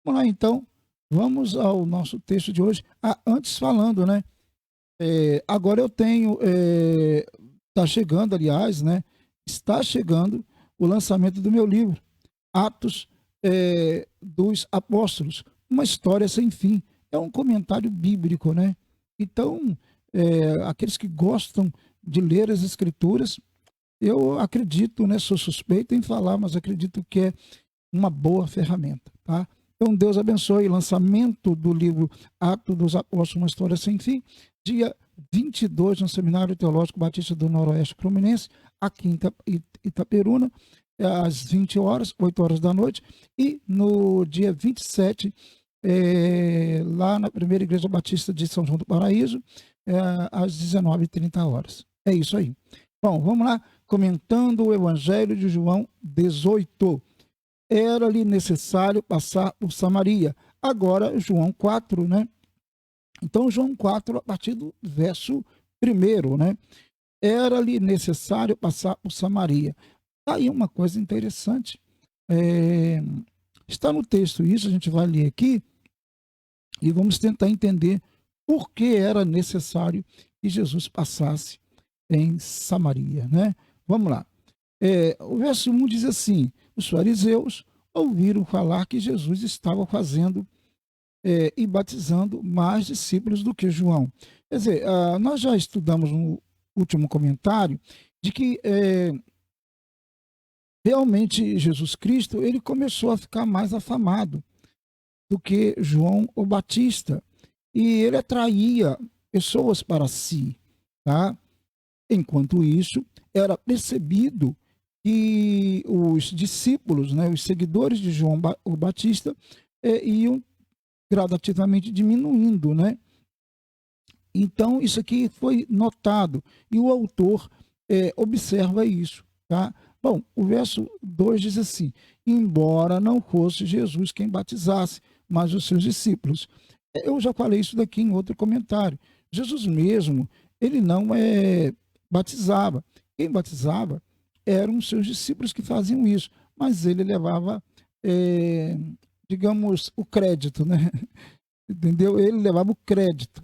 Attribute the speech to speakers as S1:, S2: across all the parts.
S1: Vamos lá, então, vamos ao nosso texto de hoje. Antes falando, né? Agora eu tenho, está chegando, aliás, né? Está chegando o lançamento do meu livro, Atos dos Apóstolos, uma história sem fim. É um comentário bíblico, né? Então, aqueles que gostam de ler as Escrituras, eu acredito, né? Sou suspeito em falar, mas acredito que é uma boa ferramenta, tá? Então, Deus abençoe. Lançamento do livro Atos dos Apóstolos, uma história sem fim, dia 22, no Seminário Teológico Batista do Noroeste Fluminense, aqui em Itaperuna, às 20 horas, 8 horas da noite, e no dia 27, lá na Primeira Igreja Batista de São João do Paraíso, às 19h30 horas. É isso aí. Bom, vamos lá, comentando o Evangelho de João 18. Era-lhe necessário passar por Samaria. Agora, João 4, né? Então, João 4, a partir do verso 1, né? Era-lhe necessário passar por Samaria. Tá aí uma coisa interessante. Está no texto isso, a gente vai ler aqui e vamos tentar entender por que era necessário que Jesus passasse em Samaria, né? Vamos lá. O verso 1 diz assim: os fariseus ouviram falar que Jesus estava fazendo e batizando mais discípulos do que João. Quer dizer, nós já estudamos no último comentário de que realmente Jesus Cristo ele começou a ficar mais afamado do que João o Batista, e ele atraía pessoas para si, tá? Enquanto isso, era percebido que os discípulos, né, os seguidores de João o Batista, iam gradativamente diminuindo, né? Então, isso aqui foi notado, e o autor observa isso, tá? Bom, o verso 2 diz assim: embora não fosse Jesus quem batizasse, mas os seus discípulos. Eu já falei isso daqui em outro comentário. Jesus mesmo, ele não batizava. Quem batizava eram os seus discípulos que faziam isso, mas ele levava, digamos, o crédito, né? Entendeu? Ele levava o crédito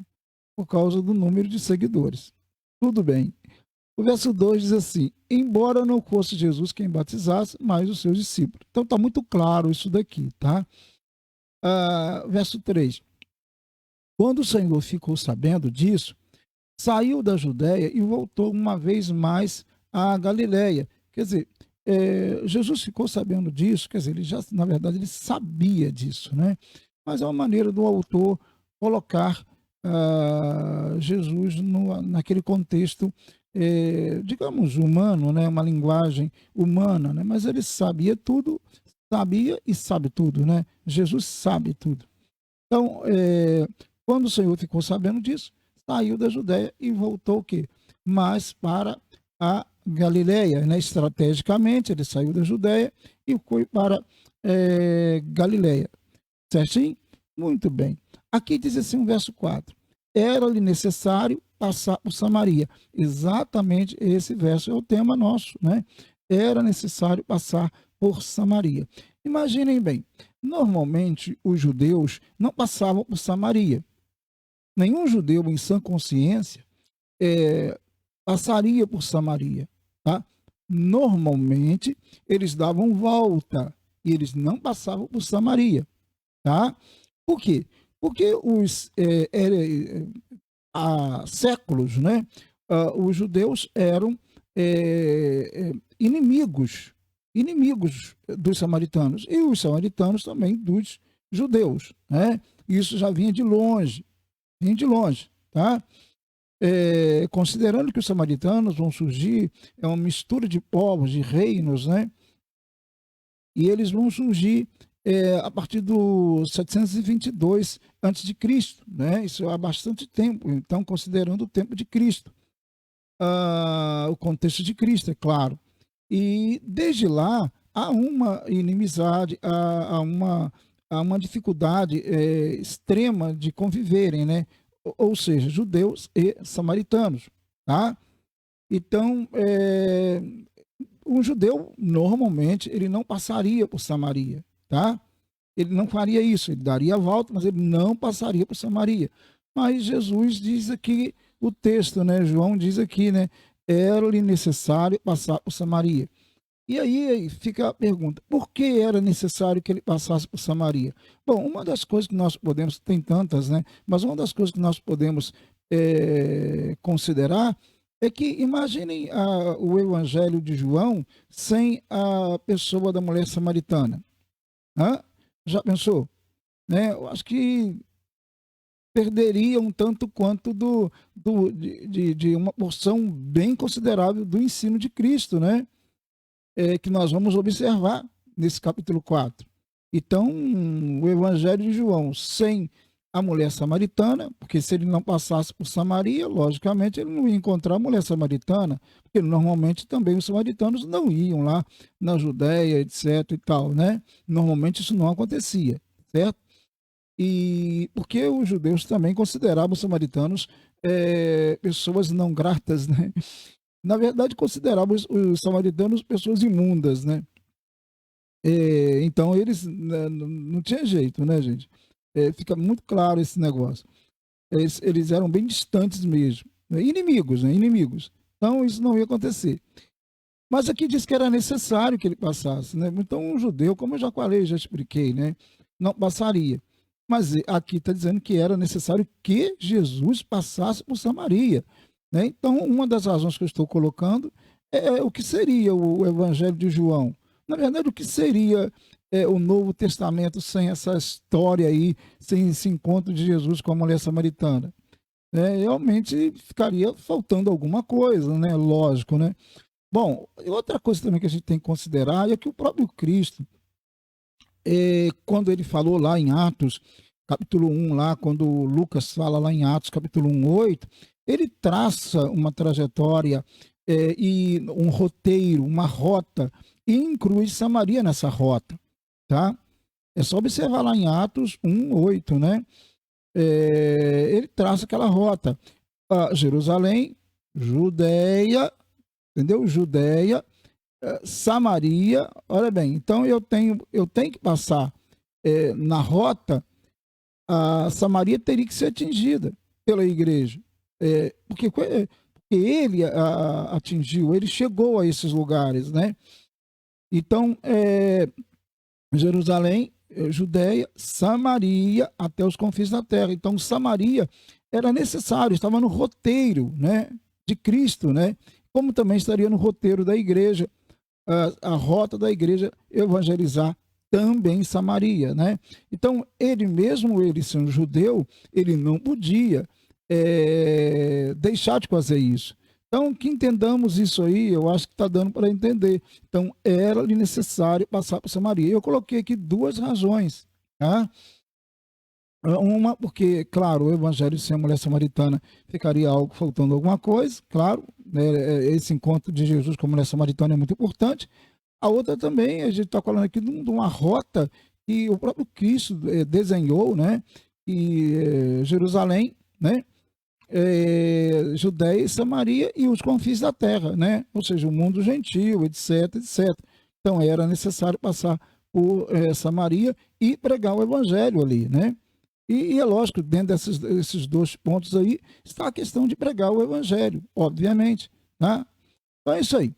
S1: por causa do número de seguidores. Tudo bem. O verso 2 diz assim: embora não fosse Jesus quem batizasse, mas os seus discípulos. Então está muito claro isso daqui, tá? Verso 3: quando o Senhor ficou sabendo disso, saiu da Judéia e voltou uma vez mais à Galiléia. Quer dizer, Jesus ficou sabendo disso, quer dizer, ele já, na verdade, ele sabia disso, né? Mas é uma maneira do autor colocar Jesus naquele contexto, digamos, humano, né? Uma linguagem humana, né? Mas ele sabia tudo, sabia e sabe tudo, né? Jesus sabe tudo. Então, quando o Senhor ficou sabendo disso, saiu da Judéia e voltou o quê? Mas para a Galileia, né? Estrategicamente, ele saiu da Judéia e foi para Galileia. Certinho? Muito bem. Aqui diz assim o verso 4: era-lhe necessário passar por Samaria. Exatamente esse verso é o tema nosso, né? Era necessário passar por Samaria. Imaginem bem, normalmente os judeus não passavam por Samaria. Nenhum judeu em sã consciência passaria por Samaria, tá? Normalmente eles davam volta e eles não passavam por Samaria, tá? Por quê? Porque há séculos, né, os judeus eram inimigos dos samaritanos, e os samaritanos também dos judeus, né? Isso já vinha de longe, tá? Considerando que os samaritanos vão surgir, é uma mistura de povos, de reinos, né? E eles vão surgir a partir do 722 a.C., né? Isso há bastante tempo, então, considerando o tempo de Cristo, o contexto de Cristo, é claro. E desde lá há uma inimizade, há uma dificuldade extrema de conviverem, né? Ou seja, judeus e samaritanos, tá? Então, um judeu, normalmente, ele não passaria por Samaria, tá? ele não faria isso, ele daria a volta, mas ele não passaria por Samaria. Mas Jesus diz aqui, o texto, né, João diz aqui, né, era-lhe necessário passar por Samaria. E aí fica a pergunta, por que era necessário que ele passasse por Samaria? Bom, uma das coisas que nós podemos, tem tantas, né, mas uma das coisas que nós podemos considerar é que imaginem o evangelho de João sem a pessoa da mulher samaritana. Hã? Já pensou? Né? Eu acho que perderia um tanto quanto de uma porção bem considerável do ensino de Cristo, né? Que nós vamos observar nesse capítulo 4. Então, o evangelho de João sem a mulher samaritana, porque se ele não passasse por Samaria, logicamente ele não ia encontrar a mulher samaritana, porque normalmente também os samaritanos não iam lá na Judéia, etc e tal, né? Normalmente isso não acontecia, certo? E porque os judeus também consideravam os samaritanos pessoas não gratas, né? Na verdade, consideravam os samaritanos pessoas imundas, né? Então eles não tinha jeito, né, gente? Fica muito claro esse negócio. Eles eram bem distantes mesmo, né? Inimigos, né? Inimigos. Então isso não ia acontecer. Mas aqui diz que era necessário que ele passasse, né? Então um judeu, como eu já falei, já expliquei, né? Não passaria. Mas aqui está dizendo que era necessário que Jesus passasse por Samaria, né? Então uma das razões que eu estou colocando é o que seria o Evangelho de João. Na verdade, o que seria o Novo Testamento sem essa história aí, sem esse encontro de Jesus com a mulher samaritana? Realmente ficaria faltando alguma coisa, né? Lógico, né? Bom, outra coisa também que a gente tem que considerar é que o próprio Cristo, quando ele falou lá em Atos, capítulo 1, lá, quando Lucas fala lá em Atos, capítulo 1, 8, ele traça uma trajetória e um roteiro, uma rota, e inclui Samaria nessa rota, tá? É só observar lá em Atos 1, 8, né? Ele traça aquela rota. Jerusalém, Judéia, entendeu? Judéia, Samaria, olha bem, então eu tenho que passar na rota, a Samaria teria que ser atingida pela igreja, porque ele atingiu, ele chegou a esses lugares, né? Então, Jerusalém, Judéia, Samaria, até os confins da terra. Então, Samaria era necessário, estava no roteiro, né, de Cristo, né? Como também estaria no roteiro da igreja, a rota da igreja evangelizar também Samaria, né? Então, ele sendo judeu, ele não podia deixar de fazer isso. Então, que entendamos isso aí, eu acho que está dando para entender. Então, era-lhe necessário passar por Samaria. Eu coloquei aqui duas razões, tá? Uma, porque, claro, o evangelho sem a mulher samaritana ficaria algo faltando alguma coisa, claro, né? Esse encontro de Jesus com a mulher samaritana é muito importante. A outra também, a gente está falando aqui de uma rota que o próprio Cristo desenhou, né? E Jerusalém, né? Judéia e Samaria e os confins da terra, né? Ou seja, o mundo gentil, etc, etc. Então era necessário passar por Samaria e pregar o evangelho ali, né? E é lógico, dentro desses dois pontos aí, está a questão de pregar o evangelho, obviamente, né? Então é isso aí.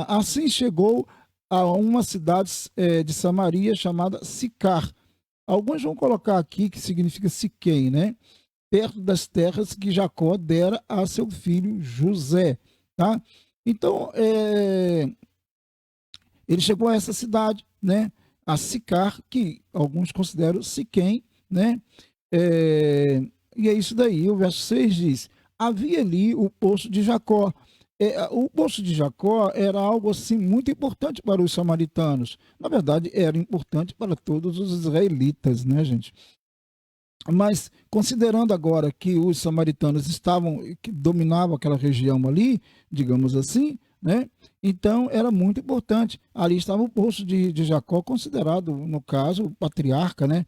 S1: Assim chegou a uma cidade de Samaria chamada Sicar. Alguns vão colocar aqui que significa Siquém, né? Perto das terras que Jacó dera a seu filho José, tá? Então, ele chegou a essa cidade, né? A Sicar, que alguns consideram Siquém, né? E é isso daí. O verso 6 diz: havia ali o poço de Jacó. O poço de Jacó era algo assim muito importante para os samaritanos. Na verdade, era importante para todos os israelitas, né, gente? Mas considerando agora que os samaritanos que dominavam aquela região ali, digamos assim, né? Então era muito importante. Ali estava o poço de Jacó, considerado, no caso, patriarca, né?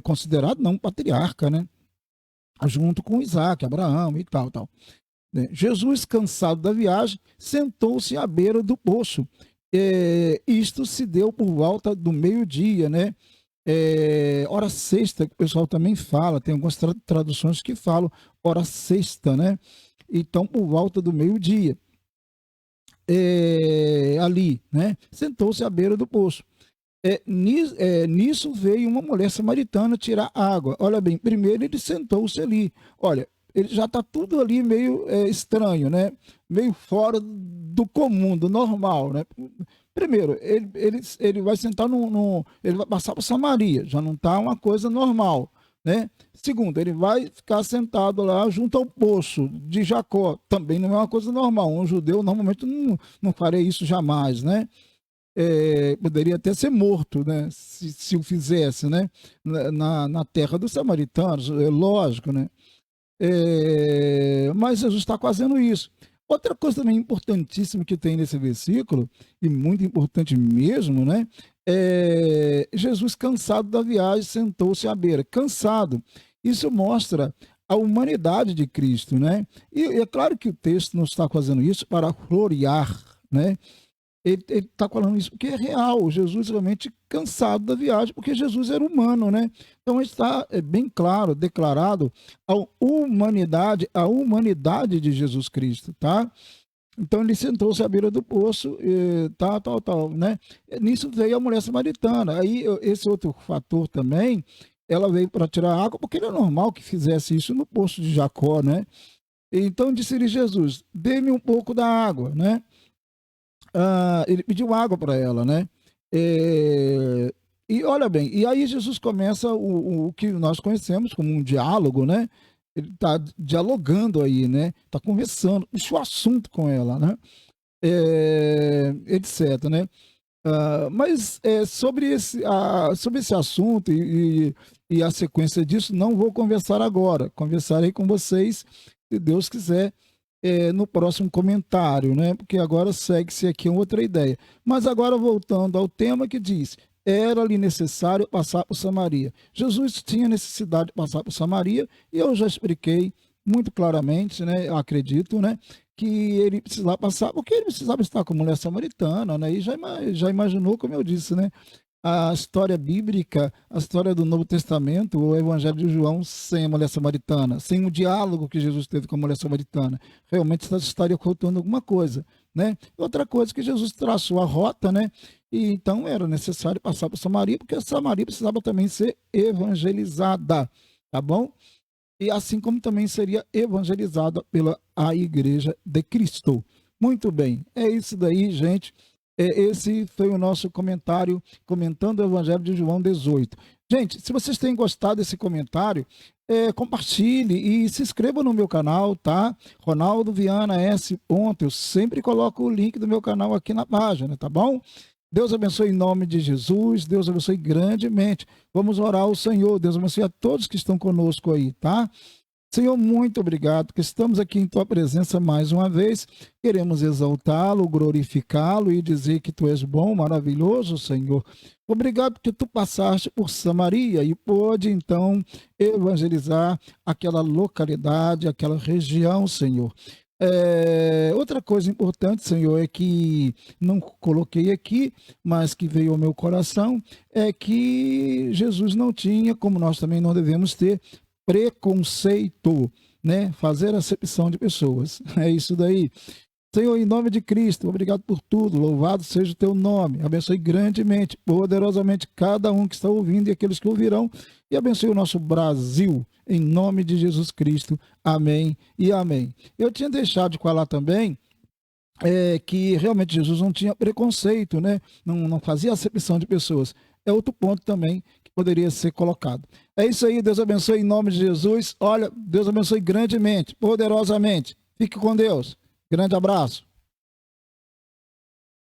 S1: Considerado não patriarca, né? Junto com Isaac, Abraão e tal, tal. Jesus, cansado da viagem, sentou-se à beira do poço. Isto se deu por volta do meio-dia, né? hora sexta, que o pessoal também fala, tem algumas traduções que falam hora sexta, né? Então, por volta do meio-dia, ali, né? Sentou-se à beira do poço. Nisso veio uma mulher samaritana tirar água. Olha bem, primeiro ele sentou-se ali. Olha, ele já está tudo ali meio estranho, né? Meio fora do comum, do normal, né? Primeiro, ele vai sentar ele vai passar por Samaria, já não está uma coisa normal, né? Segundo, ele vai ficar sentado lá junto ao poço de Jacó, também não é uma coisa normal. Um judeu normalmente não faria isso jamais, né? Poderia até ser morto, né? Se o fizesse, né? Na terra dos samaritanos, é lógico, né? Mas Jesus está fazendo isso. Outra coisa também importantíssima que tem nesse versículo, e muito importante mesmo, né? Jesus, cansado da viagem, sentou-se à beira. Cansado. Isso mostra a humanidade de Cristo, né? E é claro que o texto não está fazendo isso para florear, né? Ele está falando isso porque é real. Jesus realmente cansado da viagem, porque Jesus era humano, né? Então está bem claro, declarado a humanidade de Jesus Cristo, tá? Então ele sentou-se à beira do poço, tal, né? Nisso veio a mulher samaritana. Aí esse outro fator também, ela veio para tirar água, porque era normal que fizesse isso no poço de Jacó, né? Então disse-lhe Jesus: dê-me um pouco da água, né? Ele pediu água para ela, né? E olha bem, e aí Jesus começa o que nós conhecemos como um diálogo, né? Ele está dialogando aí, né? Está conversando, puxa o assunto com ela, né? Etc, né? Mas sobre esse assunto e a sequência disso, não vou conversar agora. Conversarei com vocês, se Deus quiser, no próximo comentário, né? Porque agora segue-se aqui outra ideia. Mas agora voltando ao tema que diz: era-lhe necessário passar por Samaria. Jesus tinha necessidade de passar por Samaria, e eu já expliquei muito claramente, né? Eu acredito, né? Que ele precisava passar, porque ele precisava estar com a mulher samaritana, né? E já imaginou, como eu disse, né? A história bíblica, a história do Novo Testamento, o Evangelho de João, sem a mulher samaritana, sem o diálogo que Jesus teve com a mulher samaritana. Realmente estaria faltando alguma coisa, né? Outra coisa que Jesus traçou a rota, né? E então era necessário passar por Samaria, porque a Samaria precisava também ser evangelizada, tá bom? E assim como também seria evangelizada pela a Igreja de Cristo. Muito bem, é isso daí, gente. Esse foi o nosso comentário, comentando o Evangelho de João 18. Gente, se vocês têm gostado desse comentário, compartilhe e se inscreva no meu canal, tá? Ronaldo Viana S. Eu sempre coloco o link do meu canal aqui na página, tá bom? Deus abençoe em nome de Jesus, Deus abençoe grandemente. Vamos orar ao Senhor, Deus abençoe a todos que estão conosco aí, tá? Senhor, muito obrigado, que estamos aqui em Tua presença mais uma vez. Queremos exaltá-lo, glorificá-lo e dizer que Tu és bom, maravilhoso, Senhor. Obrigado porque Tu passaste por Samaria e pôde, então, evangelizar aquela localidade, aquela região, Senhor. Outra coisa importante, Senhor, é que não coloquei aqui, mas que veio ao meu coração, é que Jesus não tinha, como nós também não devemos ter, preconceito, né? Fazer acepção de pessoas. É isso daí. Senhor, em nome de Cristo, obrigado por tudo, louvado seja o teu nome, abençoe grandemente, poderosamente cada um que está ouvindo e aqueles que ouvirão, e abençoe o nosso Brasil, em nome de Jesus Cristo, amém e amém. Eu tinha deixado de falar também que realmente Jesus não tinha preconceito, né? Não fazia acepção de pessoas. É outro ponto também que poderia ser colocado. É isso aí, Deus abençoe em nome de Jesus. Olha, Deus abençoe grandemente, poderosamente. Fique com Deus. Grande abraço.